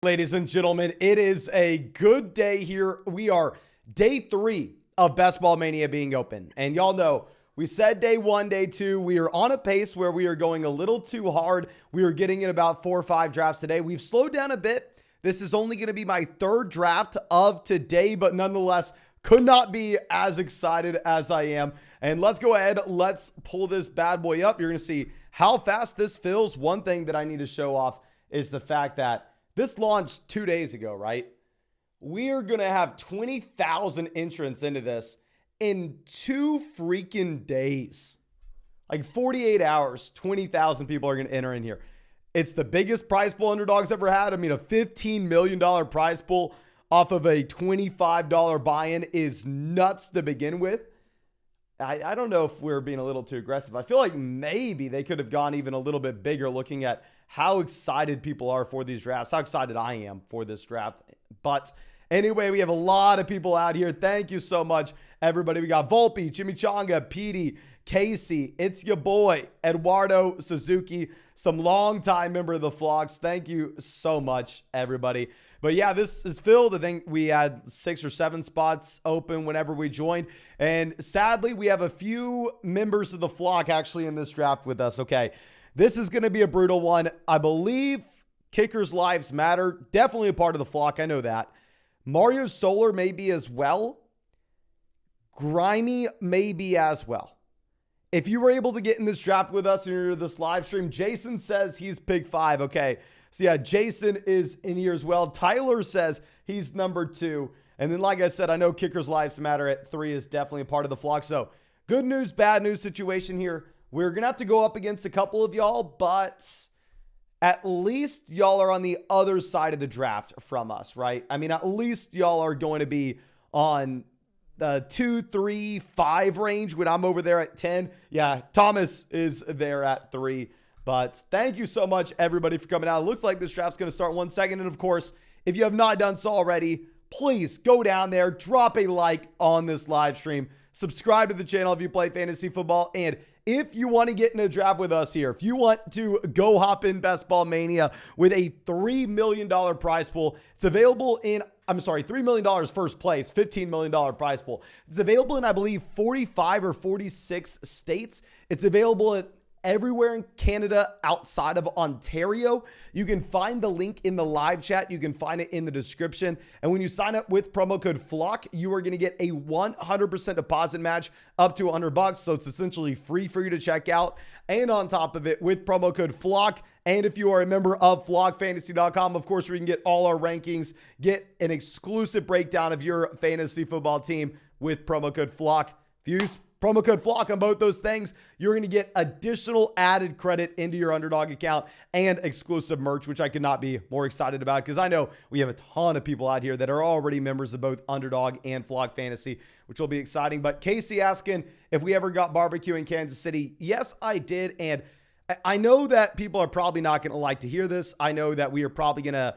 Ladies and gentlemen, it is a good day here. We are day 3 of Best Ball Mania being open. And y'all know, we said day 1, day 2, we are on a pace where we are going a little too hard. We are getting in about 4 or 5 drafts today. We've slowed down a bit. This is only going to be my 3rd draft of today, but nonetheless, could not be as excited as I am. And let's go ahead. Let's pull this bad boy up. You're going to see how fast this fills. One thing that I need to show off is the fact that this launched 2 days ago, right? We are going to have 20,000 entrants into this in 2 freaking days. Like 48 hours, 20,000 people are going to enter in here. It's the biggest prize pool Underdog's ever had. I mean, a $15 million prize pool off of a $25 buy-in is nuts to begin with. I don't know if we're being a little too aggressive. I feel like maybe they could have gone even a little bit bigger looking at how excited people are for these drafts, how excited I am for this draft. But anyway, we have a lot of people out here. Thank you so much, everybody. We got Volpe, Chimichanga, Petey, Casey. It's your boy, Eduardo Suzuki, some longtime member of the Flocks. Thank you so much, everybody. But yeah, this is filled. I think we had 6 or 7 spots open whenever we joined. And sadly, we have a few members of the flock actually in this draft with us. Okay, this is going to be a brutal one. I believe kickers' lives matter. Definitely a part of the flock. I know that. Mario Solar may be as well. Grimy may be as well. If you were able to get in this draft with us and you're this live stream, Jason says he's pick 5. Okay. So yeah, Jason is in here as well. Tyler says he's number 2. And then like I said, I know kickers' lives matter at 3 is definitely a part of the flock. So good news, bad news situation here. We're going to have to go up against a couple of y'all, but at least y'all are on the other side of the draft from us, right? I mean, at least y'all are going to be on the 2, 3, 5 range when I'm over there at 10. Yeah, Thomas is there at 3. But thank you so much, everybody, for coming out. It looks like this draft's going to start in 1 second. And of course, if you have not done so already, please go down there, drop a like on this live stream, subscribe to the channel if you play fantasy football. And if you want to get in a draft with us here, if you want to go hop in Best Ball Mania with a $3 million prize pool, it's available in, $3 million first place, $15 million prize pool. It's available in, I believe, 45 or 46 states. It's available in everywhere in Canada outside of Ontario. You can find the link in the live chat. You can find it in the description. And when you sign up with promo code FLOCK, you are going to get a 100% deposit match up to $100. So it's essentially free for you to check out. And on top of it, with promo code FLOCK, and if you are a member of flockfantasy.com, of course, we can get all our rankings, get an exclusive breakdown of your fantasy football team with promo code FLOCK. If you use promo code FLOCK on both those things, you're going to get additional added credit into your Underdog account and exclusive merch, which I could not be more excited about because I know we have a ton of people out here that are already members of both Underdog and Flock Fantasy, which will be exciting. But Casey asking if we ever got barbecue in Kansas City. Yes, I did. And I know that people are probably not going to like to hear this. I know that we are probably going to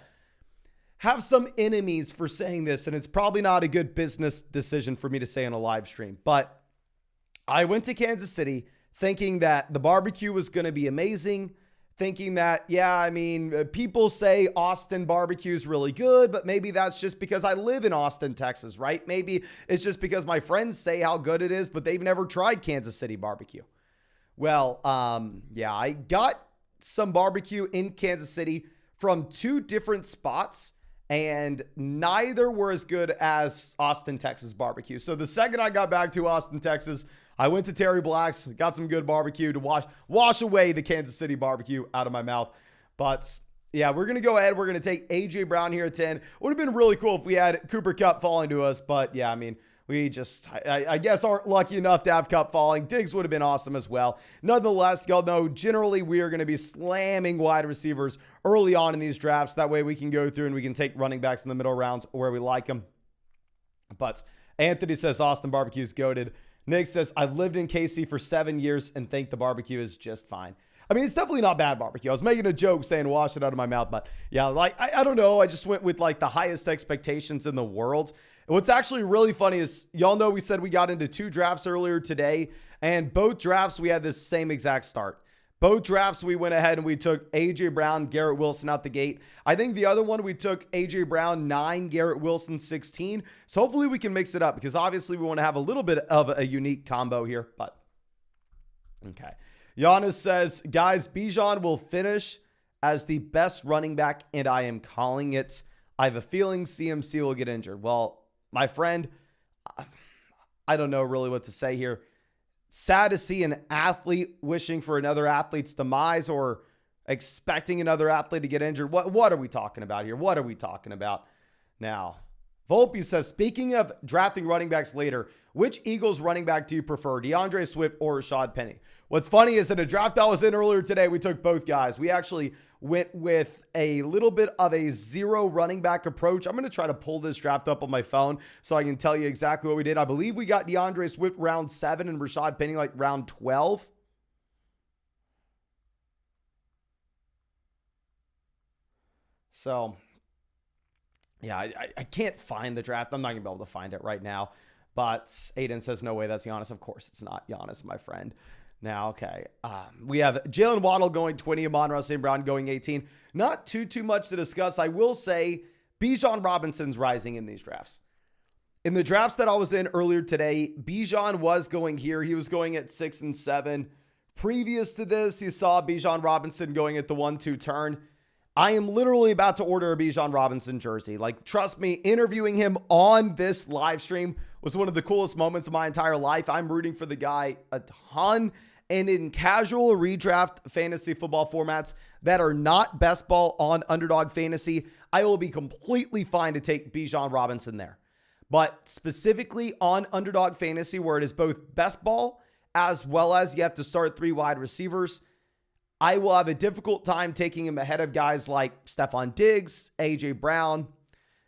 have some enemies for saying this, and it's probably not a good business decision for me to say on a live stream. But I went to Kansas City thinking that the barbecue was going to be amazing, thinking that, yeah, I mean, people say Austin barbecue is really good, but maybe that's just because I live in Austin, Texas, right? Maybe it's just because my friends say how good it is, but they've never tried Kansas City barbecue. Well, yeah, I got some barbecue in Kansas City from 2 different spots, and neither were as good as Austin, Texas barbecue. So the second I got back to Austin, Texas, I went to Terry Black's, got some good barbecue to wash away the Kansas City barbecue out of my mouth. But yeah, we're going to go ahead. We're going to take A.J. Brown here at 10. Would have been really cool if we had Cooper Kupp falling to us. But yeah, I mean, we just, I guess, aren't lucky enough to have Kupp falling. Diggs would have been awesome as well. Nonetheless, y'all know generally we are going to be slamming wide receivers early on in these drafts. That way we can go through and we can take running backs in the middle rounds where we like them. But Anthony says Austin barbecue is goated. Nick says, I've lived in KC for 7 years and think the barbecue is just fine. I mean, it's definitely not bad barbecue. I was making a joke saying wash it out of my mouth, but yeah, like, I don't know. I just went with like the highest expectations in the world. What's actually really funny is y'all know we said we got into 2 drafts earlier today, and both drafts we had this same exact start. Both drafts, we went ahead and we took A.J. Brown, Garrett Wilson out the gate. I think the other one, we took A.J. Brown 9, Garrett Wilson 16. So hopefully we can mix it up because obviously we want to have a little bit of a unique combo here. But, okay. Giannis says, guys, Bijan will finish as the best running back, and I am calling it. I have a feeling CMC will get injured. Well, my friend, I don't know really what to say here. Sad to see an athlete wishing for another athlete's demise or expecting another athlete to get injured. What are we talking about here? What are we talking about? Now, Volpe says, speaking of drafting running backs later, which Eagles running back do you prefer, DeAndre Swift or Rashad Penny? What's funny is in a draft I was in earlier today, we took both guys. We actually went with a little bit of a zero running back approach. I'm going to try to pull this draft up on my phone so I can tell you exactly what we did. I believe we got DeAndre Swift round 7 and Rashad Penny like round 12. So, yeah, I can't find the draft. I'm not going to be able to find it right now. But Aiden says, no way, that's Giannis. Of course, it's not Giannis, my friend. Now, okay, we have Jalen Waddle going 20, Amon-Ra St. Brown going 18. Not too much to discuss. I will say Bijan Robinson's rising in these drafts. In the drafts that I was in earlier today, Bijan was going here. He was going at 6 and 7. Previous to this, you saw Bijan Robinson going at the 1-2 turn. I am literally about to order a Bijan Robinson jersey. Like, trust me, interviewing him on this live stream was one of the coolest moments of my entire life. I'm rooting for the guy a ton. And in casual redraft fantasy football formats that are not best ball on Underdog Fantasy, I will be completely fine to take Bijan Robinson there. But specifically on Underdog Fantasy, where it is both best ball as well as you have to start 3 wide receivers, I will have a difficult time taking him ahead of guys like Stephon Diggs, A.J. Brown,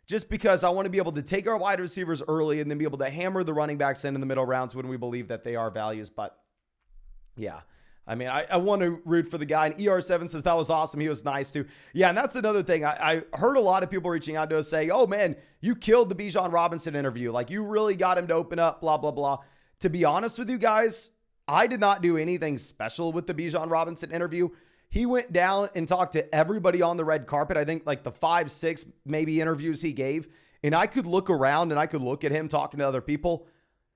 just because I want to be able to take our wide receivers early and then be able to hammer the running backs in the middle rounds when we believe that they are values. But yeah, I mean, I want to root for the guy. And ER7 says that was awesome. He was nice too. Yeah, and that's another thing. I heard a lot of people reaching out to us saying, oh man, you killed the Bijan Robinson interview. Like, you really got him to open up, blah, blah, blah. To be honest with you guys, I did not do anything special with the Bijan Robinson interview. He went down and talked to everybody on the red carpet. I think like the 5-6 maybe interviews he gave. And I could look around and I could look at him talking to other people.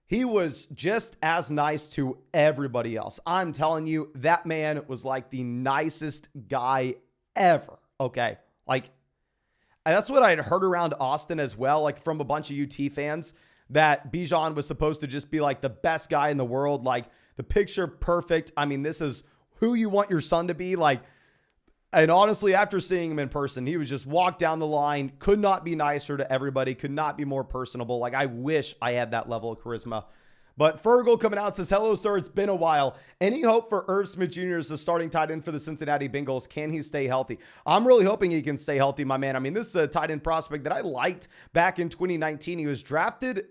He was just as nice to everybody else. I'm telling you, that man was like the nicest guy ever. Okay. Like, that's what I had heard around Austin as well. Like, from a bunch of UT fans, that Bijan was supposed to just be like the best guy in the world. Like, the picture perfect. I mean, this is who you want your son to be. Like, and honestly, after seeing him in person, he was just walked down the line, could not be nicer to everybody, could not be more personable. Like, I wish I had that level of charisma. But Fergal coming out says, hello, sir. It's been a while. Any hope for Irv Smith Jr. as the starting tight end for the Cincinnati Bengals? Can he stay healthy? I'm really hoping he can stay healthy, my man. I mean, this is a tight end prospect that I liked back in 2019. He was drafted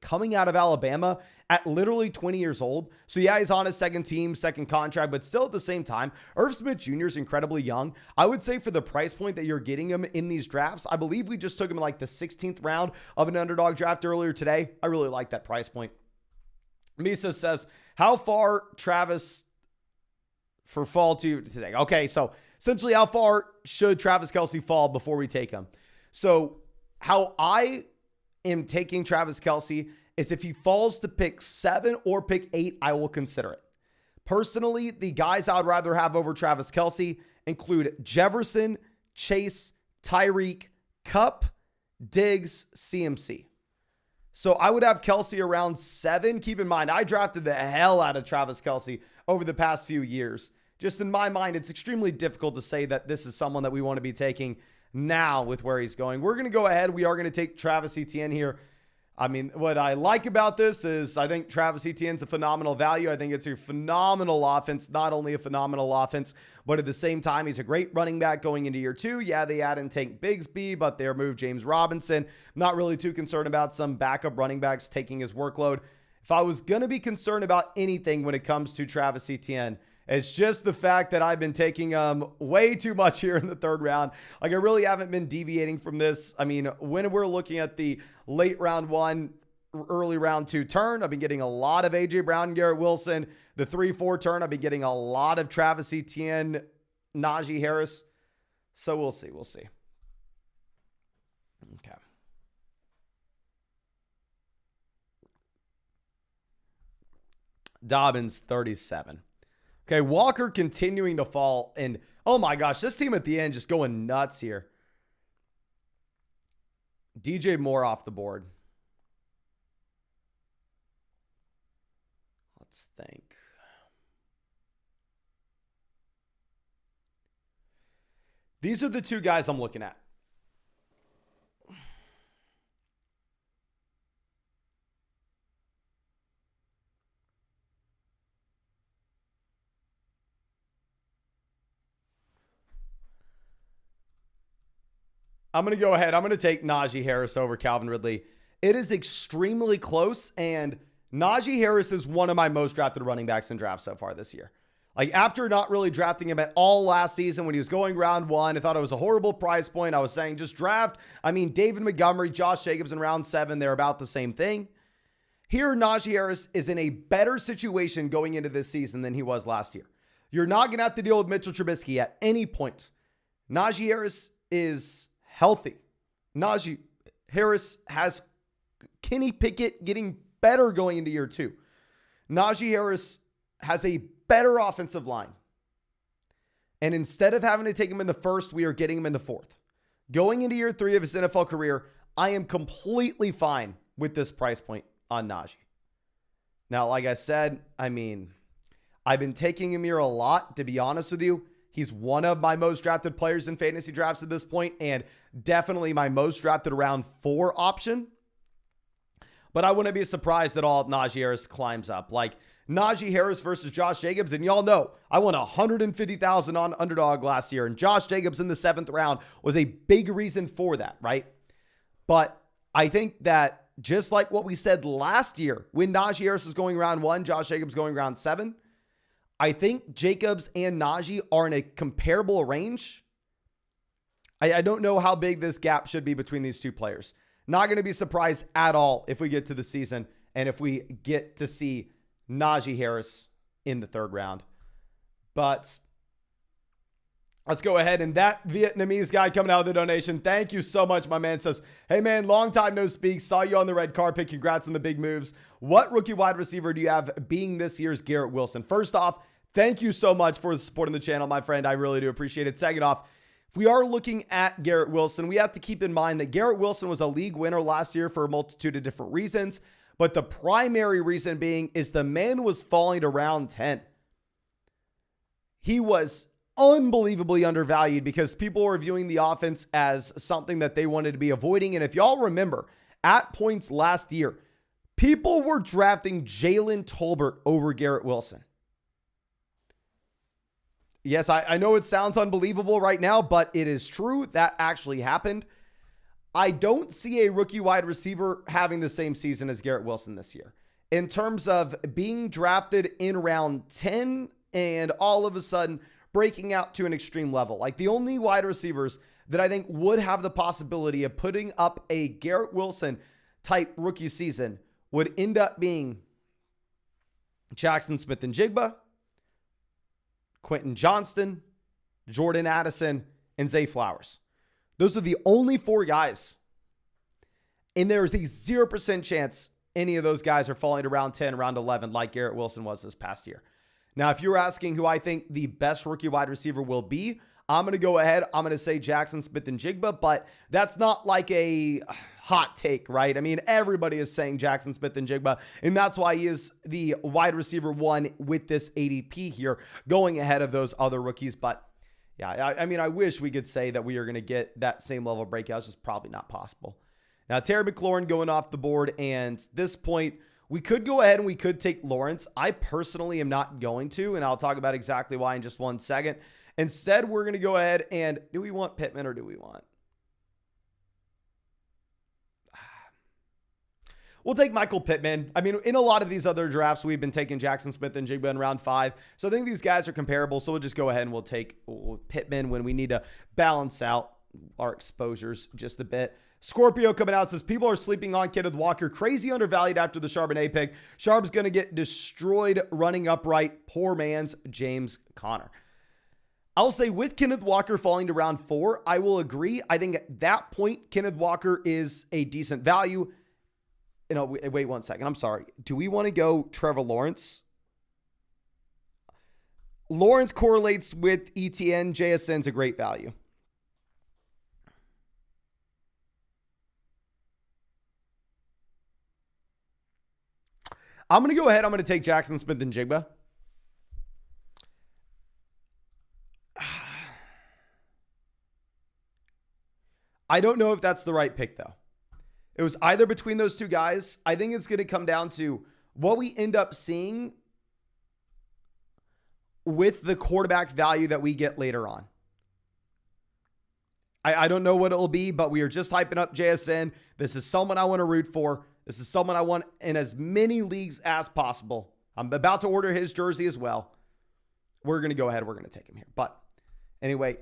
coming out of Alabama at literally 20 years old. So yeah, he's on his second team, second contract, but still at the same time, Irv Smith Jr. is incredibly young. I would say for the price point that you're getting him in these drafts, I believe we just took him in like the 16th round of an underdog draft earlier today. I really like that price point. Misa says, how far Travis for fall to today? Okay, so essentially how far should Travis Kelce fall before we take him? So how I am taking Travis Kelce is if he falls to pick 7 or pick 8, I will consider it. Personally, the guys I would rather have over Travis Kelce include Jefferson, Chase, Tyreek, Kupp, Diggs, CMC. So I would have Kelce around 7. Keep in mind, I drafted the hell out of Travis Kelce over the past few years. Just in my mind, it's extremely difficult to say that this is someone that we want to be taking now with where he's going. We're going to go ahead. We are going to take Travis Etienne here. I mean, what I like about this is I think Travis Etienne's a phenomenal value. I think it's a phenomenal offense, not only a phenomenal offense, but at the same time, he's a great running back going into year 2. Yeah, they add in Tank Bigsby, but they removed James Robinson. Not really too concerned about some backup running backs taking his workload. If I was going to be concerned about anything when it comes to Travis Etienne, it's just the fact that I've been taking way too much here in the 3rd round. Like, I really haven't been deviating from this. I mean, when we're looking at the late round 1, early round 2 turn, I've been getting a lot of A.J. Brown, Garrett Wilson. The 3-4 turn, I've been getting a lot of Travis Etienne, Najee Harris. So we'll see. We'll see. Okay. Dobbins, 37. Okay, Walker continuing to fall. And, oh my gosh, this team at the end just going nuts here. DJ Moore off the board. Let's think. These are the two guys I'm looking at. I'm going to go ahead. I'm going to take Najee Harris over Calvin Ridley. It is extremely close, and Najee Harris is one of my most drafted running backs in drafts so far this year. Like, after not really drafting him at all last season when he was going round 1, I thought it was a horrible price point. I was saying just draft. I mean, David Montgomery, Josh Jacobs in round 7, they're about the same thing. Here, Najee Harris is in a better situation going into this season than he was last year. You're not going to have to deal with Mitchell Trubisky at any point. Najee Harris is healthy. Najee Harris has Kenny Pickett getting better going into year 2. Najee Harris has a better offensive line. And instead of having to take him in the first, we are getting him in the 4th. Going into year 3 of his NFL career, I am completely fine with this price point on Najee. Now, like I said, I mean, I've been taking him here a lot, to be honest with you. He's one of my most drafted players in fantasy drafts at this point, and definitely my most drafted round 4 option. But I wouldn't be surprised at all if Najee Harris climbs up. Like, Najee Harris versus Josh Jacobs, and y'all know I won $150,000 on Underdog last year, and Josh Jacobs in the 7th round was a big reason for that, right? But I think that just like what we said last year, when Najee Harris was going round 1, Josh Jacobs going round 7, I think Jacobs and Najee are in a comparable range. I don't know how big this gap should be between these two players. Not going to be surprised at all if we get to the season and if we get to see Najee Harris in the 3rd round. But let's go ahead. And that Vietnamese guy coming out with the donation, thank you so much, my man. Says, hey man, long time no speak. Saw you on the red carpet. Congrats on the big moves. What rookie wide receiver do you have being this year's Garrett Wilson? First off, thank you so much for supporting the channel, my friend. I really do appreciate it. Second off, if we are looking at Garrett Wilson, we have to keep in mind that Garrett Wilson was a league winner last year for a multitude of different reasons. But the primary reason being is the man was falling to round 10. He was unbelievably undervalued because people were viewing the offense as something that they wanted to be avoiding. And if y'all remember, at points last year, people were drafting Jalen Tolbert over Garrett Wilson. Yes, I know it sounds unbelievable right now, but it is true. That actually happened. I don't see a rookie wide receiver having the same season as Garrett Wilson this year. In terms of being drafted in round 10 and all of a sudden breaking out to an extreme level. Like, the only wide receivers that I think would have the possibility of putting up a Garrett Wilson type rookie season would end up being Jackson Smith-Njigba, Quentin Johnston, Jordan Addison, and Zay Flowers. Those are the only 4 guys. And there is a 0% chance any of those guys are falling to round 10, round 11 like Garrett Wilson was this past year. Now, if you're asking who I think the best rookie wide receiver will be, I'm going to go ahead. I'm going to say Jackson Smith-Njigba, but that's not like a hot take, right? I mean, everybody is saying Jackson Smith-Njigba, and that's why he is the wide receiver 1 with this ADP here, going ahead of those other rookies. But yeah, I mean, I wish we could say that we are going to get that same level of breakout. It's just probably not possible. Now, Terry McLaurin going off the board, and at this point, we could go ahead and we could take Lawrence. I personally am not going to, and I'll talk about exactly why in just one second. Instead, we're going to go ahead and do we want Pittman or do we want? We'll take Michael Pittman. I mean, in a lot of these other drafts, we've been taking Jackson Smith-Njigba in round 5. So I think these guys are comparable. So we'll just go ahead and we'll take Pittman when we need to balance out our exposures just a bit. Scorpio coming out says, people are sleeping on Kenneth Walker. Crazy undervalued after the Charbonnet pick. Sharp's going to get destroyed running upright. Poor man's James Conner. I'll say with Kenneth Walker falling to round 4, I will agree. I think at that point, Kenneth Walker is a decent value. You know, wait 1 second. I'm sorry. Do we want to go Trevor Lawrence? Lawrence correlates with ETN. JSN's a great value. I'm going to go ahead. I'm going to take Jackson Smith and Jigba. I don't know if that's the right pick, though. It was either between those two guys. I think it's going to come down to what we end up seeing with the quarterback value that we get later on. I don't know what it'll be, but we are just hyping up JSN. This is someone I want to root for. This is someone I want in as many leagues as possible. I'm about to order his jersey as well. We're going to go ahead. We're going to take him here. But anyway,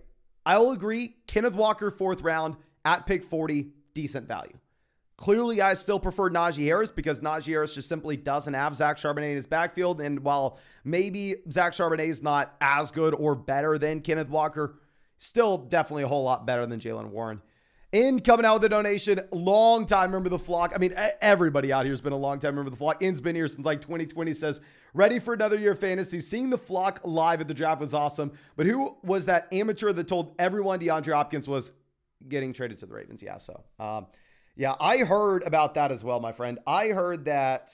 I will agree. Kenneth Walker, 4th round at pick 40, decent value. Clearly, I still prefer Najee Harris because Najee Harris just simply doesn't have Zach Charbonnet in his backfield. And while maybe Zach Charbonnet is not as good or better than Kenneth Walker, still definitely a whole lot better than Jaylen Warren. In coming out with a donation, long time member of the flock. I mean, everybody out here has been a long time member of the flock. In's been here since like 2020, says, ready for another year of fantasy. Seeing the flock live at the draft was awesome. But who was that amateur that told everyone DeAndre Hopkins was getting traded to the Ravens? Yeah, so yeah, I heard about that as well, my friend. I heard that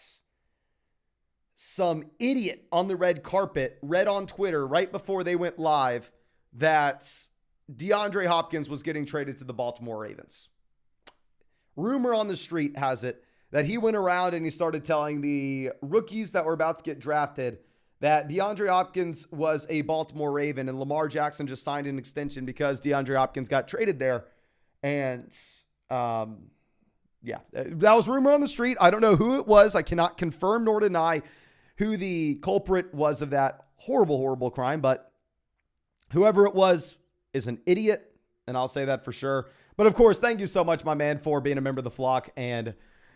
some idiot on the red carpet read on Twitter right before they went live that DeAndre Hopkins was getting traded to the Baltimore Ravens. Rumor on the street has it that he went around and he started telling the rookies that were about to get drafted that DeAndre Hopkins was a Baltimore Raven and Lamar Jackson just signed an extension because DeAndre Hopkins got traded there. And yeah, that was rumor on the street. I don't know who it was. I cannot confirm nor deny who the culprit was of that horrible, horrible crime, but whoever it was is an idiot, and I'll say that for sure. But of course, thank you so much, my man, for being a member of the flock and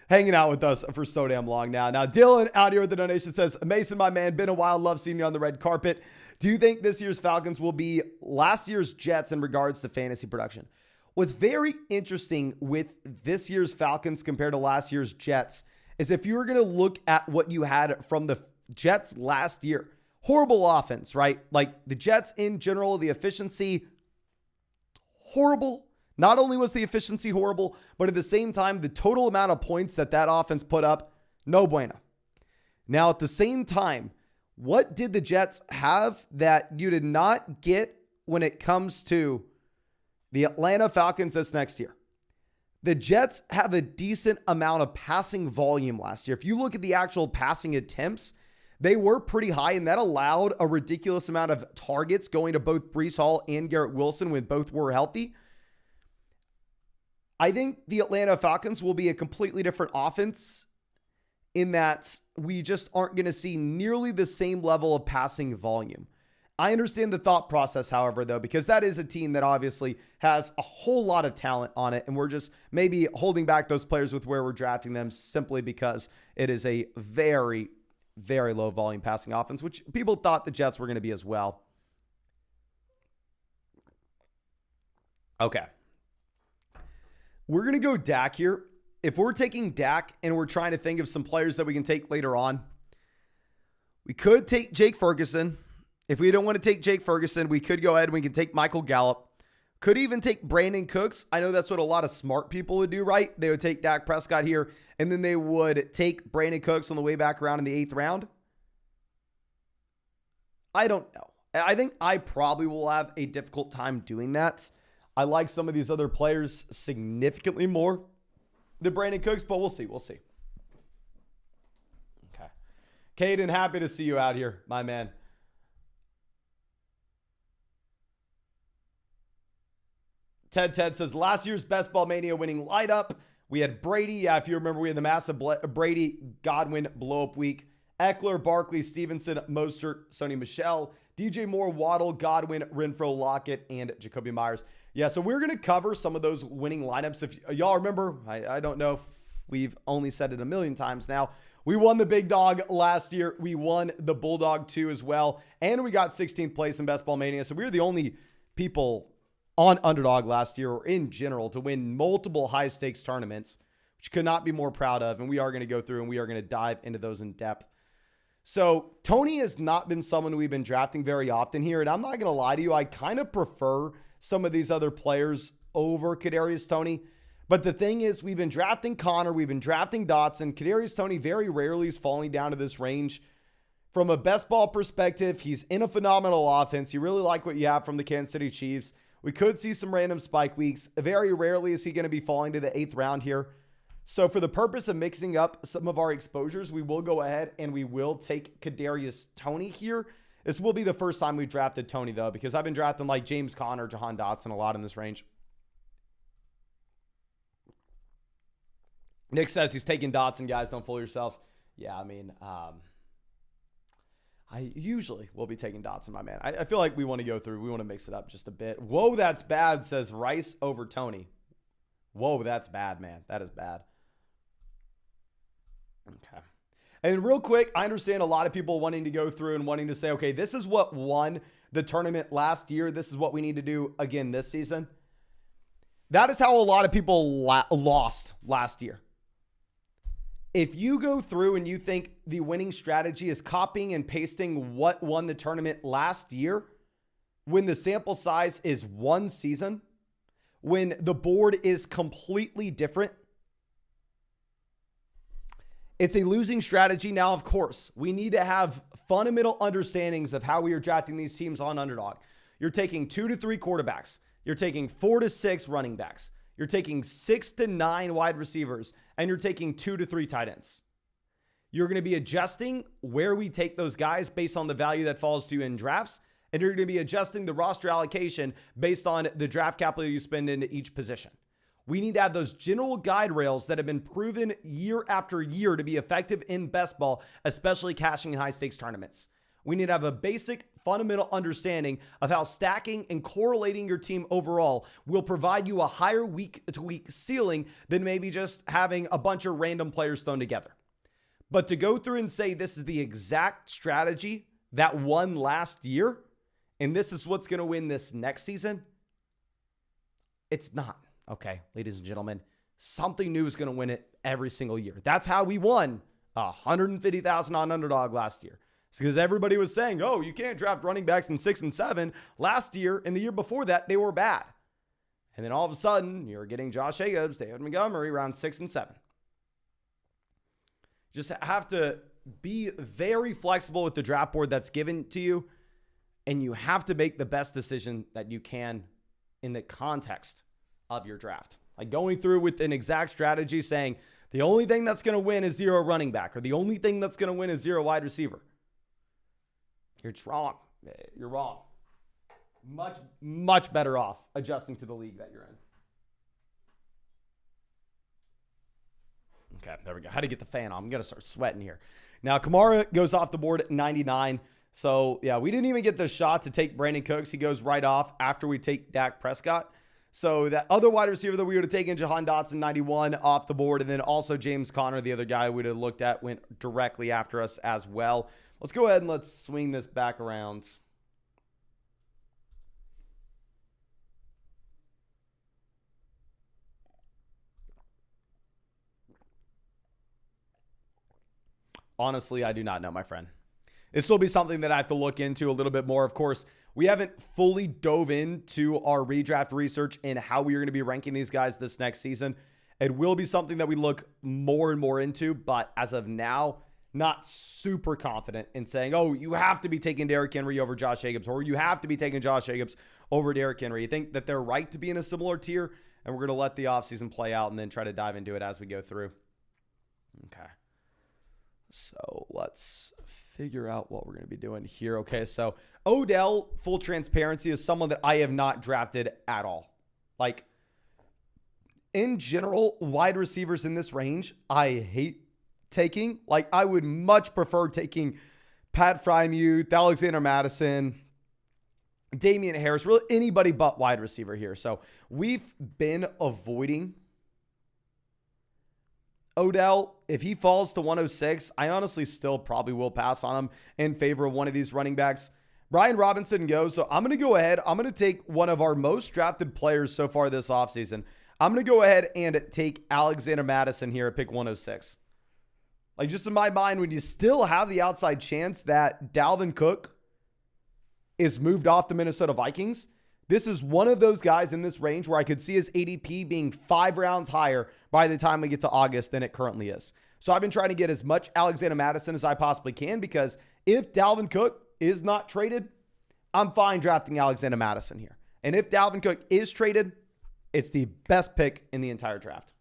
hanging out with us for so damn long now. Now, Dylan out here with the donation says, Mason, my man, been a while. Love seeing you on the red carpet. Do you think this year's Falcons will be last year's Jets in regards to fantasy production? What's very interesting with this year's Falcons compared to last year's Jets is if you were going to look at what you had from the Jets last year, horrible offense, right? Like the Jets in general, the efficiency, horrible. Not only was the efficiency horrible, but at the same time, the total amount of points that offense put up, no bueno. Now, at the same time, what did the Jets have that you did not get when it comes to the Atlanta Falcons this next year? The Jets have a decent amount of passing volume last year. If you look at the actual passing attempts, they were pretty high, and that allowed a ridiculous amount of targets going to both Breece Hall and Garrett Wilson when both were healthy. I think the Atlanta Falcons will be a completely different offense in that we just aren't going to see nearly the same level of passing volume. I understand the thought process, however, though, because that is a team that obviously has a whole lot of talent on it, and we're just maybe holding back those players with where we're drafting them simply because it is a very, very low volume passing offense, which people thought the Jets were going to be as well. Okay. We're going to go Dak here. If we're taking Dak and we're trying to think of some players that we can take later on, we could take Jake Ferguson. If we don't want to take Jake Ferguson, we could go ahead and we can take Michael Gallup. Could even take Brandon Cooks. I know that's what a lot of smart people would do, right? They would take Dak Prescott here, and then they would take Brandon Cooks on the way back around in the 8th round. I don't know. I think I probably will have a difficult time doing that. I like some of these other players significantly more than Brandon Cooks, but we'll see. We'll see. Okay. Caden, happy to see you out here, my man. Ted says, last year's Best Ball Mania winning lineup. We had Brady. Yeah, if you remember, we had the massive Brady Godwin blow-up week. Eckler, Barkley, Stevenson, Mostert, Sony Michel, DJ Moore, Waddle, Godwin, Renfro, Lockett, and Jacoby Myers. Yeah, so we're going to cover some of those winning lineups. If y'all remember, I don't know if we've only said it a million times now. We won the big dog last year. We won the Bulldog 2 as well. And we got 16th place in Best Ball Mania. So we were the only people on Underdog last year, or in general, to win multiple high-stakes tournaments, which could not be more proud of. And we are going to go through and we are going to dive into those in depth. So Tony has not been someone we've been drafting very often here. And I'm not going to lie to you, I kind of prefer some of these other players over Kadarius Toney. But the thing is, we've been drafting Connor, we've been drafting Dotson. Kadarius Toney very rarely is falling down to this range. From a best ball perspective, he's in a phenomenal offense. You really like what you have from the Kansas City Chiefs. We could see some random spike weeks. Very rarely is he going to be falling to the 8th round here. So for the purpose of mixing up some of our exposures, we will go ahead and we will take Kadarius Toney here. This will be the first time we've drafted Toney, though, because I've been drafting like James Conner, Jahan Dotson a lot in this range. Nick says he's taking Dotson, guys. Don't fool yourselves. Yeah, I mean, I usually will be taking Dotson, my man. I feel like we want to go through. We want to mix it up just a bit. Whoa, that's bad, says Rice over Toney. Whoa, that's bad, man. That is bad. Okay. And real quick, I understand a lot of people wanting to go through and wanting to say, okay, this is what won the tournament last year. This is what we need to do again this season. That is how a lot of people lost last year. If you go through and you think the winning strategy is copying and pasting what won the tournament last year, when the sample size is one season, when the board is completely different, it's a losing strategy. Now, of course, we need to have fundamental understandings of how we are drafting these teams on Underdog. You're taking 2 to 3 quarterbacks. You're taking 4 to 6 running backs. You're taking 6 to 9 wide receivers, and you're taking 2 to 3 tight ends. You're going to be adjusting where we take those guys based on the value that falls to you in drafts, and you're going to be adjusting the roster allocation based on the draft capital you spend into each position. We need to have those general guide rails that have been proven year after year to be effective in best ball, especially cashing in high stakes tournaments. We need to have a basic fundamental understanding of how stacking and correlating your team overall will provide you a higher week to week ceiling than maybe just having a bunch of random players thrown together. But to go through and say this is the exact strategy that won last year, and this is what's going to win this next season, it's not. Okay, ladies and gentlemen, something new is going to win it every single year. That's how we won $150,000 on Underdog last year. It's because everybody was saying, oh, you can't draft running backs in 6 and 7. Last year and the year before that, they were bad. And then all of a sudden, you're getting Josh Jacobs, David Montgomery around 6 and 7. Just have to be very flexible with the draft board that's given to you, and you have to make the best decision that you can in the context of your draft. Like going through with an exact strategy saying the only thing that's going to win is 0 running back, or the only thing that's going to win is 0 wide receiver. You're wrong. You're wrong. Much better off adjusting to the league that you're in. Okay, there we go. How to get the fan on. I'm going to start sweating here. Now, Kamara goes off the board at 99. So, yeah, we didn't even get the shot to take Brandon Cooks. He goes right off after we take Dak Prescott. So that other wide receiver that we would have taken, Jahan Dotson, 91, off the board. And then also James Conner, the other guy we would have looked at, went directly after us as well. Let's go ahead and let's swing this back around. Honestly, I do not know, my friend. This will be something that I have to look into a little bit more. Of course, we haven't fully dove into our redraft research and how we are going to be ranking these guys this next season. It will be something that we look more and more into, but as of now, not super confident in saying, oh, you have to be taking Derrick Henry over Josh Jacobs, or you have to be taking Josh Jacobs over Derrick Henry. I think that they're right to be in a similar tier, and we're going to let the offseason play out and then try to dive into it as we go through. Okay. So let's figure out what we're going to be doing here. Okay, so Odell, full transparency, is someone that I have not drafted at all. Like, in general, wide receivers in this range, I hate taking. Like, I would much prefer taking Pat Freiermuth, Alexander Madison, Damian Harris, really anybody but wide receiver here. So we've been avoiding Odell. If he falls to 106, I honestly still probably will pass on him in favor of one of these running backs. Bijan Robinson goes. So I'm going to go ahead. I'm going to take one of our most drafted players so far this offseason. I'm going to go ahead and take Alexander Mattison here at pick 106. Like, just in my mind, when you still have the outside chance that Dalvin Cook is moved off the Minnesota Vikings, this is one of those guys in this range where I could see his ADP being 5 rounds higher by the time we get to August than it currently is. So I've been trying to get as much Alexander Mattison as I possibly can, because if Dalvin Cook is not traded, I'm fine drafting Alexander Mattison here. And if Dalvin Cook is traded, it's the best pick in the entire draft.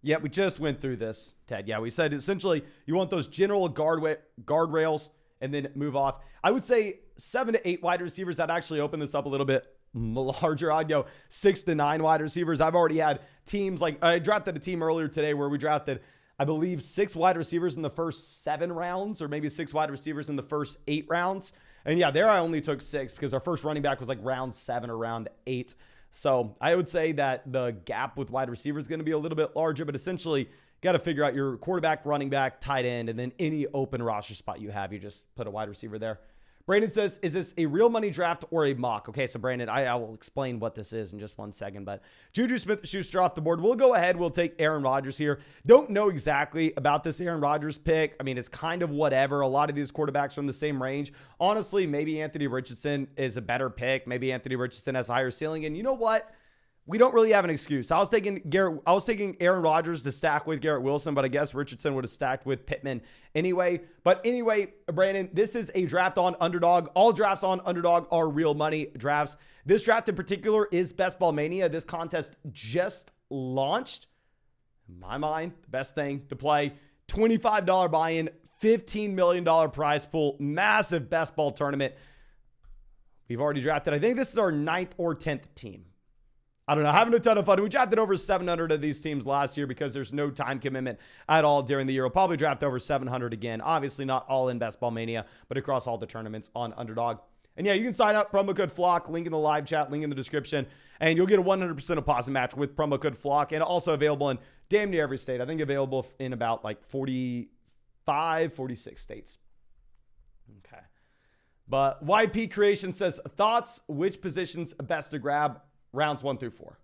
Yeah, we just went through this, Ted. Yeah, we said essentially you want those general guardrails and then move off. I would say 7 to 8 wide receivers. That actually open this up a little bit larger. I'd go 6 to 9 wide receivers. I've already had teams like I drafted a team earlier today where we drafted, I believe, 6 wide receivers in the first 7 rounds, or maybe 6 wide receivers in the first 8 rounds. And yeah, there I only took 6 because our first running back was like round 7 or round 8. So I would say that the gap with wide receivers is going to be a little bit larger, but essentially got to figure out your quarterback, running back, tight end, and then any open roster spot you have, you just put a wide receiver there. Brandon says, is this a real money draft or a mock? Okay, so Brandon, I will explain what this is in just one second, but Juju Smith-Schuster off the board. We'll go ahead. We'll take Aaron Rodgers here. Don't know exactly about this Aaron Rodgers pick. I mean, it's kind of whatever. A lot of these quarterbacks are in the same range. Honestly, maybe Anthony Richardson is a better pick. Maybe Anthony Richardson has a higher ceiling. And you know what? We don't really have an excuse. I was taking Aaron Rodgers to stack with Garrett Wilson, but I guess Richardson would have stacked with Pittman anyway. But anyway, Brandon, this is a draft on Underdog. All drafts on Underdog are real money drafts. This draft in particular is Best Ball Mania. This contest just launched. In my mind, the best thing to play. $25 buy-in, $15 million prize pool, massive best ball tournament. We've already drafted, I think this is our 9th or 10th team. I don't know, having a ton of fun. We drafted over 700 of these teams last year because there's no time commitment at all during the year. We'll probably draft over 700 again. Obviously not all in Best Ball Mania, but across all the tournaments on Underdog. And yeah, you can sign up, promo code FLOCK, link in the live chat, link in the description, and you'll get a 100% deposit match with promo code FLOCK, and also available in damn near every state. I think available in about like 45, 46 states. Okay. But YP Creation says, thoughts, which positions best to grab? Rounds 1 through 4.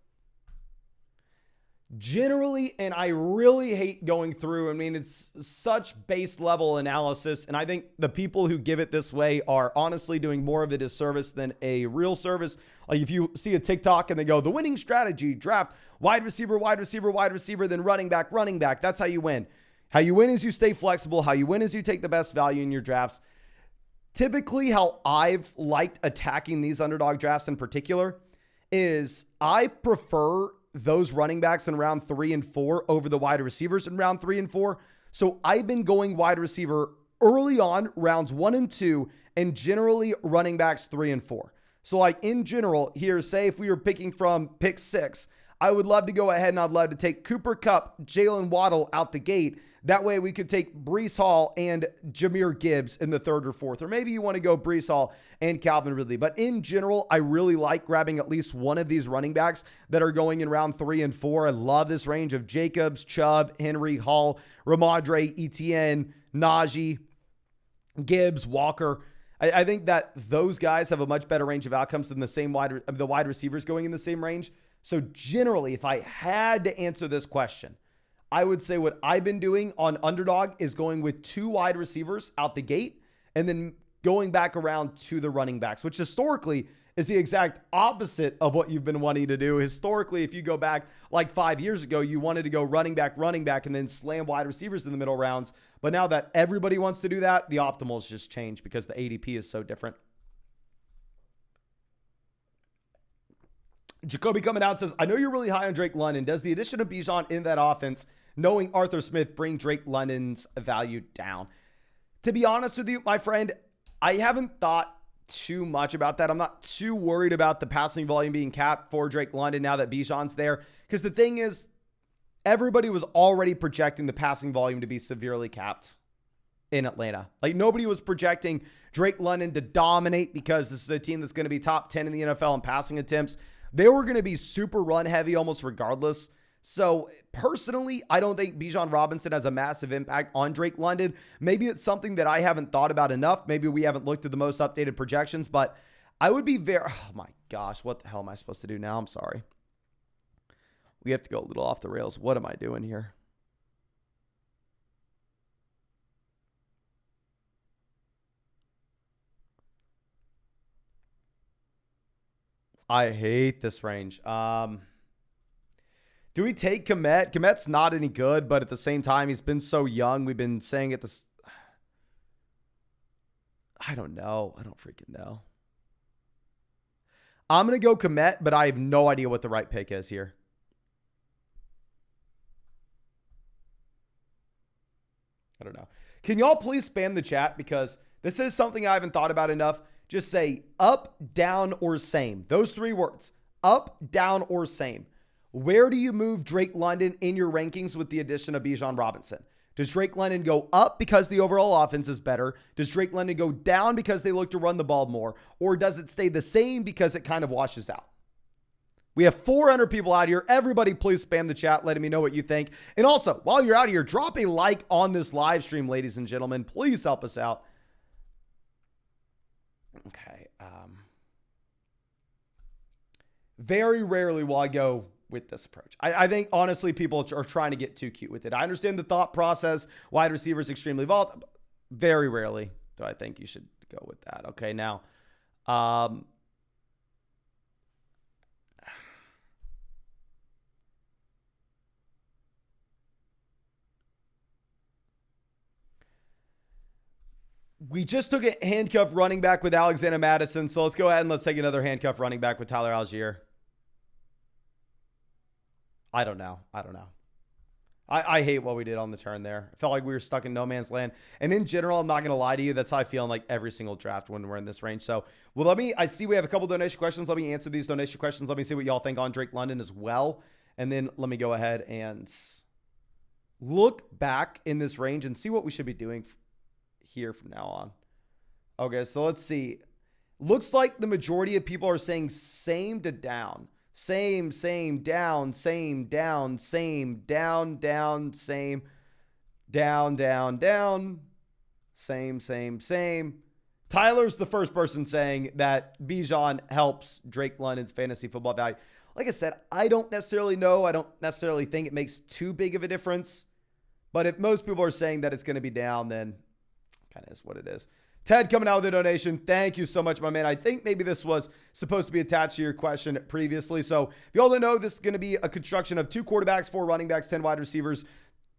Generally, and I really hate going through, I mean, it's such base level analysis, and I think the people who give it this way are honestly doing more of a disservice than a real service. Like if you see a TikTok and they go, the winning strategy, draft wide receiver, wide receiver, wide receiver, then running back, running back. That's how you win. How you win is you stay flexible. How you win is you take the best value in your drafts. Typically, how I've liked attacking these Underdog drafts in particular is I prefer those running backs in round 3 and 4 over the wide receivers in round 3 and 4. So I've been going wide receiver early on, rounds 1 and 2, and generally running backs 3 and 4. So like in general here, say if we were picking from pick 6, I would love to go ahead and I'd love to take Cooper Kupp, Jalen Waddle out the gate. That way we could take Breece Hall and Jahmyr Gibbs in the 3rd or 4th. Or maybe you want to go Breece Hall and Calvin Ridley. But in general, I really like grabbing at least one of these running backs that are going in round 3 and 4. I love this range of Jacobs, Chubb, Henry, Hall, Ramondre, Etienne, Najee, Gibbs, Walker. I think that those guys have a much better range of outcomes than the wide receivers going in the same range. So generally, if I had to answer this question, I would say what I've been doing on Underdog is going with 2 wide receivers out the gate and then going back around to the running backs, which historically is the exact opposite of what you've been wanting to do. Historically, if you go back like 5 years ago, you wanted to go running back, and then slam wide receivers in the middle rounds. But now that everybody wants to do that, the optimals just change because the ADP is so different. Jacoby coming out says, I know you're really high on Drake London. Does the addition of Bijan in that offense, knowing Arthur Smith, bring Drake London's value down? To be honest with you, my friend, I haven't thought too much about that. I'm not too worried about the passing volume being capped for Drake London now that Bijan's there. Because the thing is, everybody was already projecting the passing volume to be severely capped. in Atlanta. Like, nobody was projecting Drake London to dominate because this is a team that's going to be top 10 in the NFL in passing attempts. They were going to be super run heavy almost regardless. So personally, I don't think Bijan Robinson has a massive impact on Drake London. Maybe it's something that I haven't thought about enough. Maybe we haven't looked at the most updated projections, but I would be oh my gosh, what the hell am I supposed to do now? I'm sorry. We have to go a little off the rails. What am I doing here? I hate this range. Do we take Komet? Komet's not any good, but at the same time, he's been so young. We've been saying it this. I don't know. I don't freaking know. I'm going to go Komet, but I have no idea what the right pick is here. I don't know. Can y'all please spam the chat? Because this is something I haven't thought about enough. Just say up, down, or same. Those three words. Up, down, or same. Where do you move Drake London in your rankings with the addition of Bijan Robinson? Does Drake London go up because the overall offense is better? Does Drake London go down because they look to run the ball more? Or does it stay the same because it kind of washes out? We have 400 people out here. Everybody, please spam the chat, letting me know what you think. And also, while you're out here, drop a like on this live stream, ladies and gentlemen. Please help us out. Okay. Very rarely will I go with this approach. I think, honestly, people are trying to get too cute with it. I understand the thought process. Wide receiver is extremely volatile. Very rarely do I think you should go with that. Okay, now, we just took a handcuff running back with Alexander Madison, so let's go ahead and let's take another handcuff running back with Tyler Algier. I don't know. I hate what we did on the turn there. I felt like we were stuck in no man's land. And in general, I'm not going to lie to you, that's how I feel in like every single draft when we're in this range. So, well, I see we have a couple donation questions. Let me answer these donation questions. Let me see what y'all think on Drake London as well. And then let me go ahead and look back in this range and see what we should be doing here from now on. Okay, so let's see. Looks like the majority of people are saying same to down. Same, down, same, down, same, down, same, down, same. Tyler's the first person saying that Bijan helps Drake London's fantasy football value. Like I said, I don't necessarily know. I don't necessarily think it makes too big of a difference. But if most people are saying that it's going to be down, then kind of is what it is. Ted coming out with a donation. Thank you so much, my man. I think maybe this was supposed to be attached to your question previously. So if you all don't know, this is going to be a construction of 2 quarterbacks, 4 running backs, 10 wide receivers,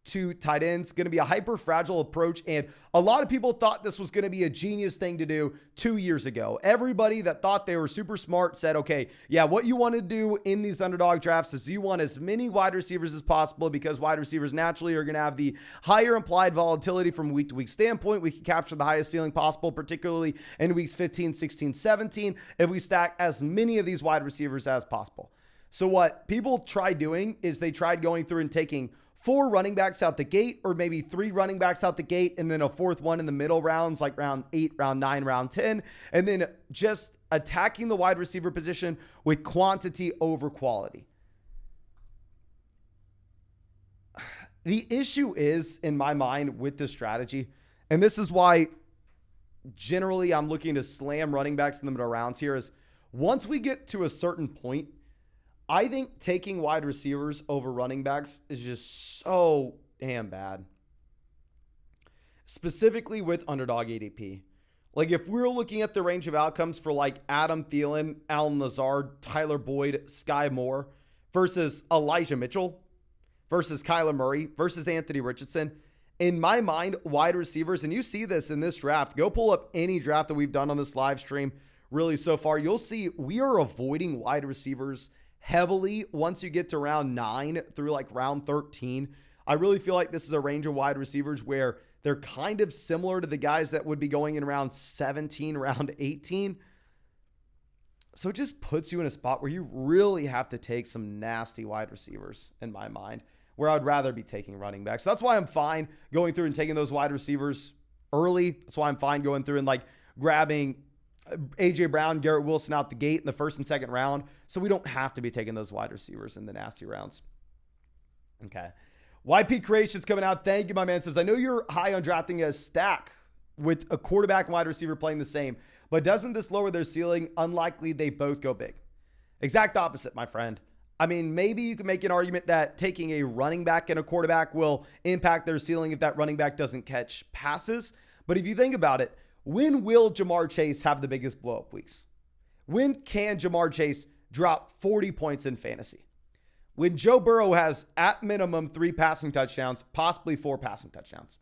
2 tight ends. Going to be a hyper fragile approach. And a lot of people thought this was going to be a genius thing to do 2 years ago. Everybody that thought they were super smart said, okay, yeah, what you want to do in these underdog drafts is you want as many wide receivers as possible because wide receivers naturally are going to have the higher implied volatility from week to week standpoint. We can capture the highest ceiling possible, particularly in weeks 15, 16, 17, if we stack as many of these wide receivers as possible. So what people tried doing is they tried going through and taking 4 running backs out the gate, or maybe 3 running backs out the gate, and then a 4th one in the middle rounds, like round 8, round 9, round 10, and then just attacking the wide receiver position with quantity over quality. The issue is, in my mind, with this strategy, and this is why generally I'm looking to slam running backs in the middle rounds here, is once we get to a certain point, I think taking wide receivers over running backs is just so damn bad. Specifically with underdog ADP. Like if we're looking at the range of outcomes for like Adam Thielen, Allen Lazard, Tyler Boyd, Sky Moore versus Elijah Mitchell versus Kyler Murray versus Anthony Richardson. In my mind, wide receivers, and you see this in this draft, go pull up any draft that we've done on this live stream really so far. You'll see we are avoiding wide receivers heavily once you get to round 9 through like round 13. I really feel like this is a range of wide receivers where they're kind of similar to the guys that would be going in round 17, round 18. So it just puts you in a spot where you really have to take some nasty wide receivers, in my mind, where I'd rather be taking running backs. So that's why I'm fine going through and taking those wide receivers early. That's why I'm fine going through and like grabbing A.J. Brown, Garrett Wilson out the gate in the first and second round. So we don't have to be taking those wide receivers in the nasty rounds. Okay. YP Creations coming out. Thank you, my man. Says, I know you're high on drafting a stack with a quarterback and wide receiver playing the same, but doesn't this lower their ceiling? Unlikely they both go big. Exact opposite, my friend. I mean, maybe you can make an argument that taking a running back and a quarterback will impact their ceiling if that running back doesn't catch passes. But if you think about it, when will Jamar Chase have the biggest blow-up weeks? When can Jamar Chase drop 40 points in fantasy? When Joe Burrow has at minimum 3 passing touchdowns, possibly 4 passing touchdowns.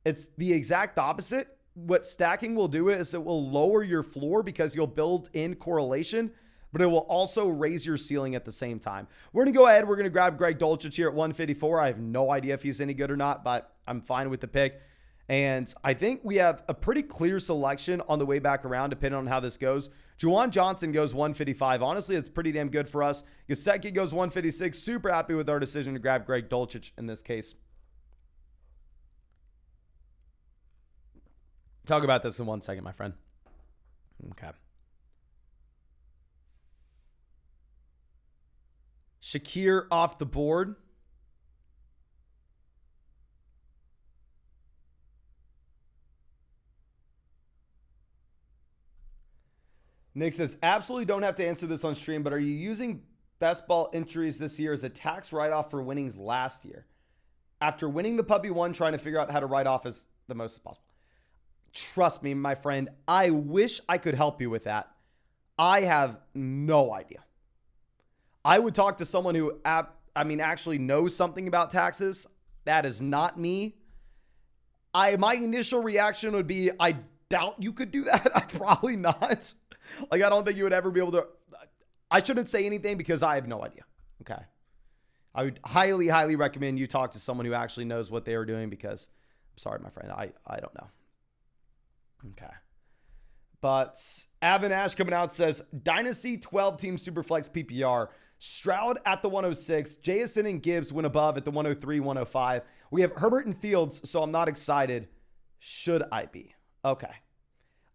It's the exact opposite. What stacking will do is it will lower your floor because you'll build in correlation, but it will also raise your ceiling at the same time. We're going to go ahead. We're going to grab Greg Dulcich here at 154. I have no idea if he's any good or not, but I'm fine with the pick. And I think we have a pretty clear selection on the way back around, depending on how this goes. Juwan Johnson goes 155. Honestly, it's pretty damn good for us. Gesicki goes 156. Super happy with our decision to grab Greg Dulcich in this case. Talk about this in 1 second, my friend. Okay. Shakir off the board. Nick says, absolutely don't have to answer this on stream, but are you using best ball entries this year as a tax write-off for winnings last year? After winning the Puppy 1, trying to figure out how to write off as the most as possible. Trust me, my friend, I wish I could help you with that. I have no idea. I would talk to someone who, actually knows something about taxes. That is not me. My initial reaction would be, I doubt you could do that. Probably not. Like, I don't think you would ever be able to. I shouldn't say anything because I have no idea. Okay. I would highly, highly recommend you talk to someone who actually knows what they are doing because, I'm sorry, my friend, I don't know. Okay. But Avin Ash coming out says, Dynasty 12-team Superflex PPR. Stroud at the 106. JSN and Gibbs went above at the 103, 105. We have Herbert and Fields, so I'm not excited. Should I be? Okay.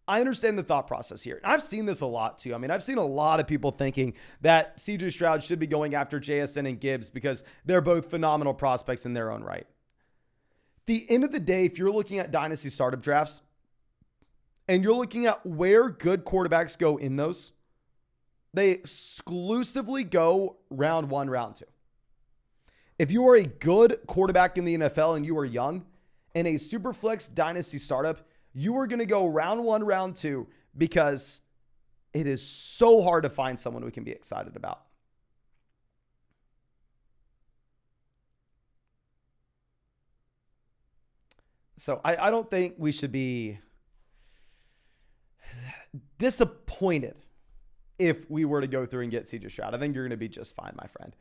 I understand the thought process here. I've seen this a lot too. I mean, I've seen a lot of people thinking that CJ Stroud should be going after JSN and Gibbs because they're both phenomenal prospects in their own right. At the end of the day, if you're looking at Dynasty startup drafts and you're looking at where good quarterbacks go in those, they exclusively go round 1, round 2. If you are a good quarterback in the NFL and you are young in a Superflex Dynasty startup, you are going to go round 1, round 2 because it is so hard to find someone we can be excited about. So I don't think we should be disappointed if we were to go through and get CJ Stroud. I think you're going to be just fine, my friend.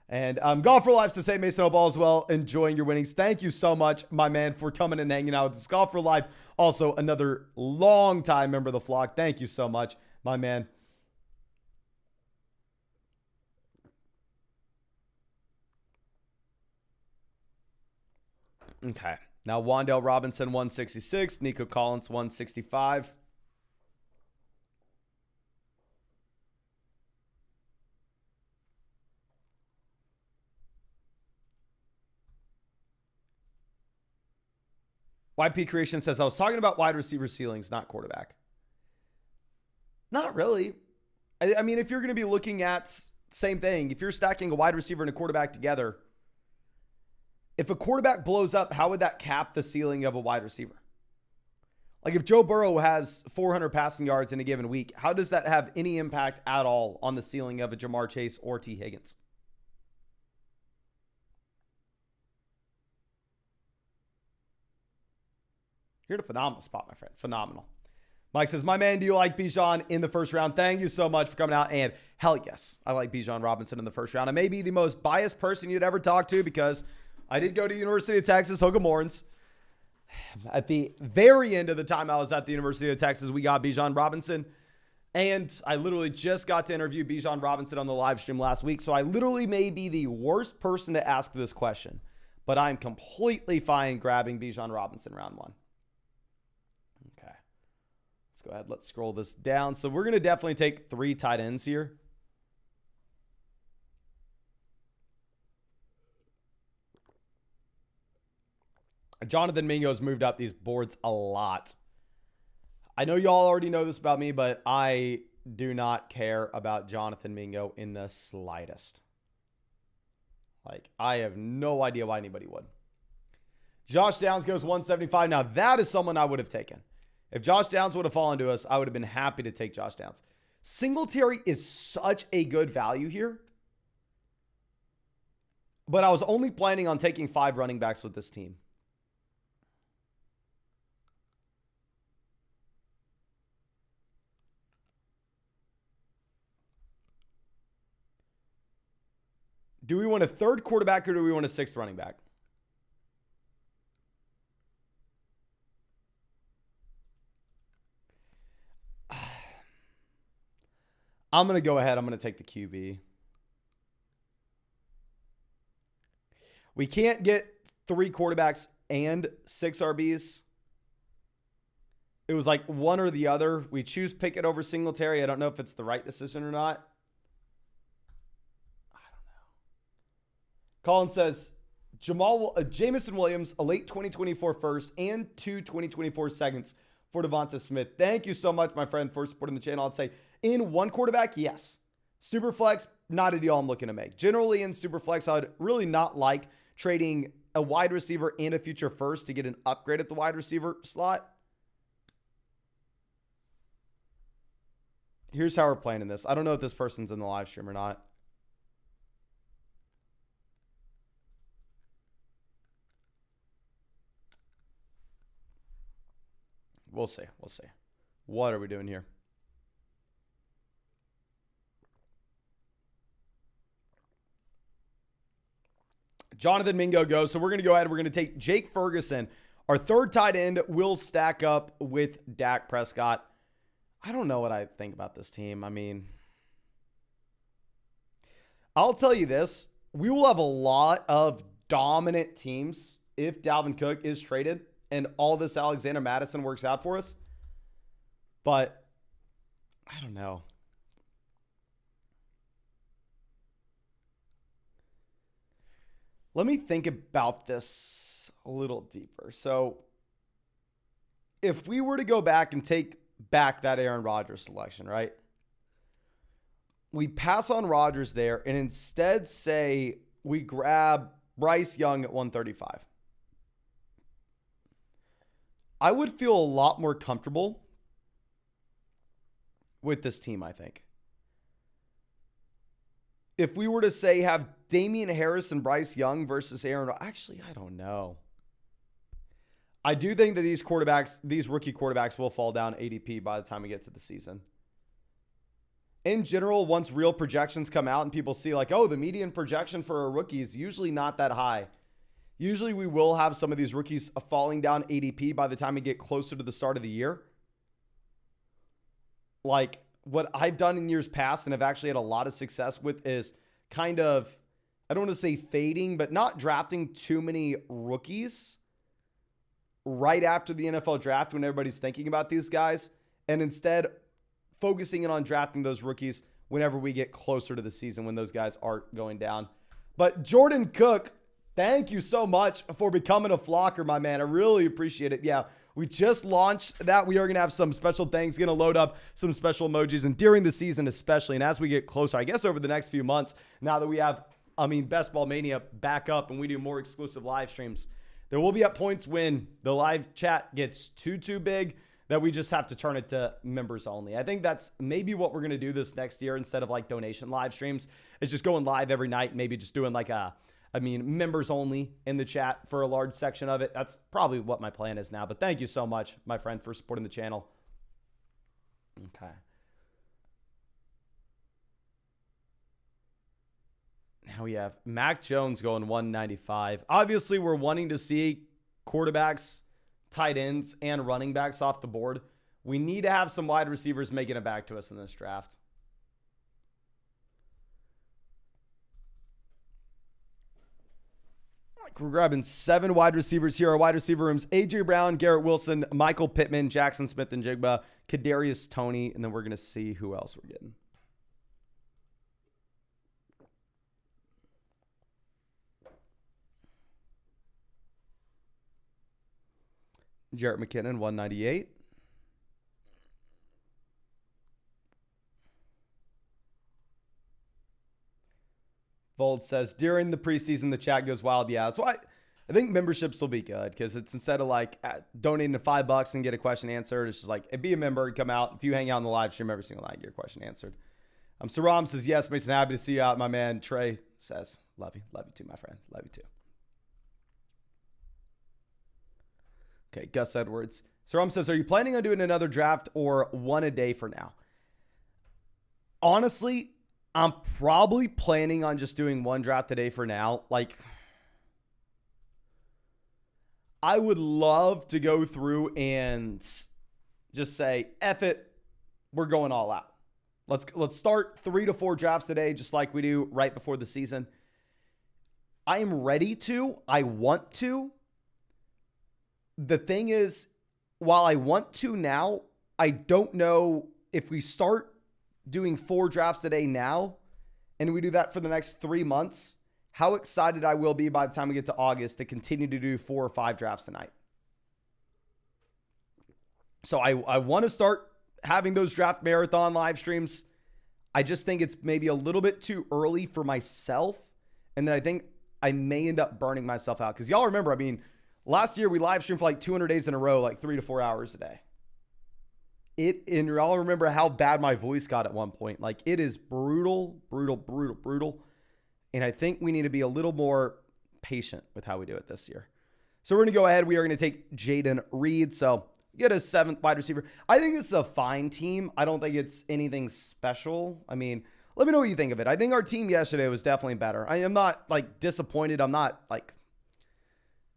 And Golf for Life to say Mason Snowball as well, enjoying your winnings. Thank you so much, my man, for coming and hanging out with us. Golf for Life, also another long-time member of the flock. Thank you so much, my man. Okay. Now, Wan'Dale Robinson, 166. Nico Collins, 165. YP Creation says, I was talking about wide receiver ceilings, not quarterback. Not really. I mean, if you're going to be looking at same thing, if you're stacking a wide receiver and a quarterback together, if a quarterback blows up, how would that cap the ceiling of a wide receiver? Like if Joe Burrow has 400 passing yards in a given week, how does that have any impact at all on the ceiling of a Jamar Chase or T. Higgins? You're in a phenomenal spot, my friend. Phenomenal. Mike says, my man, do you like Bijan in the first round? Thank you so much for coming out. And hell yes, I like Bijan Robinson in the first round. I may be the most biased person you'd ever talk to because I did go to University of Texas, Hogan Morns. At the very end of the time I was at the University of Texas, we got Bijan Robinson. And I literally just got to interview Bijan Robinson on the live stream last week. So I literally may be the worst person to ask this question. But I'm completely fine grabbing Bijan Robinson round 1. Let's go ahead. Let's scroll this down. So we're going to definitely take 3 tight ends here. Jonathan Mingo's moved up these boards a lot. I know y'all already know this about me, but I do not care about Jonathan Mingo in the slightest. Like, I have no idea why anybody would. Josh Downs goes 175. Now, that is someone I would have taken. If Josh Downs would have fallen to us, I would have been happy to take Josh Downs. Singletary is such a good value here. But I was only planning on taking 5 running backs with this team. Do we want a 3rd quarterback or do we want a 6th running back? I'm going to go ahead. I'm going to take the QB. We can't get 3 quarterbacks and 6 RBs. It was like one or the other. We choose Pickett over Singletary. I don't know if it's the right decision or not. I don't know. Colin says, Jamison Williams, a late 2024 first and 2 2024 seconds for Devonta Smith. Thank you so much, my friend, for supporting the channel. I'd say in 1 quarterback, yes. Superflex, not a deal I'm looking to make. Generally in Superflex, I would really not like trading a wide receiver and a future first to get an upgrade at the wide receiver slot. Here's how we're playing in this. I don't know if this person's in the live stream or not. We'll see. We'll see. What are we doing here? Jonathan Mingo goes. So we're going to go ahead. We're going to take Jake Ferguson. Our 3rd tight end will stack up with Dak Prescott. I don't know what I think about this team. I mean, I'll tell you this. We will have a lot of dominant teams if Dalvin Cook is traded and all this Alexander Mattison works out for us. But I don't know. Let me think about this a little deeper. So if we were to go back and take back that Aaron Rodgers selection, right? We pass on Rodgers there and instead say we grab Bryce Young at 135. I would feel a lot more comfortable with this team, I think. If we were to say have Damian Harris and Bryce Young versus Aaron Rodgers, actually, I don't know. I do think that these rookie quarterbacks will fall down ADP by the time we get to the season. In general, once real projections come out and people see like, oh, the median projection for a rookie is usually not that high. Usually we will have some of these rookies falling down ADP by the time we get closer to the start of the year. Like what I've done in years past and have actually had a lot of success with is kind of, I don't want to say fading, but not drafting too many rookies right after the NFL draft when everybody's thinking about these guys, and instead focusing in on drafting those rookies whenever we get closer to the season when those guys are going down. But Jordan Cook, thank you so much for becoming a flocker, my man. I really appreciate it. Yeah, we just launched that. We are going to have some special things, going to load up some special emojis, and during the season especially, and as we get closer, I guess over the next few months, now that we have, Best Ball Mania back up and we do more exclusive live streams, there will be at points when the live chat gets too big that we just have to turn it to members only. I think that's maybe what we're going to do this next year instead of like donation live streams. It's just going live every night, maybe just doing like members only in the chat for a large section of it. That's probably what my plan is now. But thank you so much, my friend, for supporting the channel. Okay. Now we have Mac Jones going 195. Obviously, we're wanting to see quarterbacks, tight ends, and running backs off the board. We need to have some wide receivers making it back to us in this draft. We're grabbing 7 wide receivers here. Our wide receiver rooms: A.J. Brown, Garrett Wilson, Michael Pittman, Jackson Smith and Jigba, Kadarius Toney, and then we're going to see who else we're getting. Jarrett McKinnon, 198. Vold says, during the preseason, the chat goes wild. Yeah, that's why I think memberships will be good, because it's instead of like donating to $5 and get a question answered, it's just like, be a member and come out. If you hang out on the live stream every single night, get your question answered. Saram says, yes, Mason, happy to see you out. My man Trey says, love you. Love you too, my friend. Love you too. Okay, Gus Edwards. Saram says, are you planning on doing another draft or one a day for now? Honestly, I'm probably planning on just doing one draft a day for now. Like, I would love to go through and just say, F it, we're going all out. Let's start 3 to 4 drafts a day, just like we do right before the season. I am ready to. I want to. The thing is, while I want to now, I don't know if we start doing 4 drafts a day now and we do that for the next 3 months, how excited I will be by the time we get to August to continue to do 4 or 5 drafts a night. So I want to start having those draft marathon live streams. I just think it's maybe a little bit too early for myself. And then I think I may end up burning myself out. Because y'all remember, I mean, last year we live streamed for like 200 days in a row, like 3 to 4 hours a day. And y'all remember how bad my voice got at one point. Like, it is brutal. And I think we need to be a little more patient with how we do it this year. So we're going to go ahead. We are going to take Jaden Reed. So get a 7th wide receiver. I think it's a fine team. I don't think it's anything special. I mean, let me know what you think of it. I think our team yesterday was definitely better. I am not like disappointed. I'm not like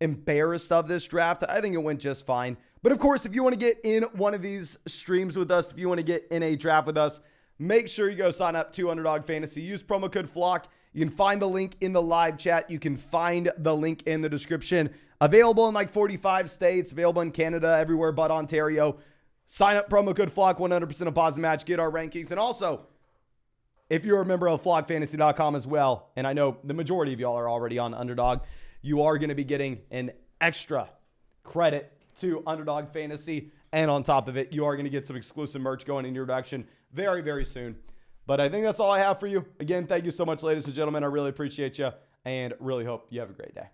embarrassed of this draft. I think it went just fine. But of course, if you want to get in one of these streams with us, if you want to get in a draft with us, make sure you go sign up to Underdog Fantasy. Use promo code FLOCK. You can find the link in the live chat. You can find the link in the description. Available in like 45 states, available in Canada, everywhere but Ontario. Sign up, promo code FLOCK, 100% deposit match, get our rankings. And also, if you're a member of flockfantasy.com as well, and I know the majority of y'all are already on Underdog, you are going to be getting an extra credit to Underdog Fantasy. And on top of it, you are going to get some exclusive merch going in your direction very, very soon. But I think that's all I have for you. Again, thank you so much, ladies and gentlemen. I really appreciate you and really hope you have a great day.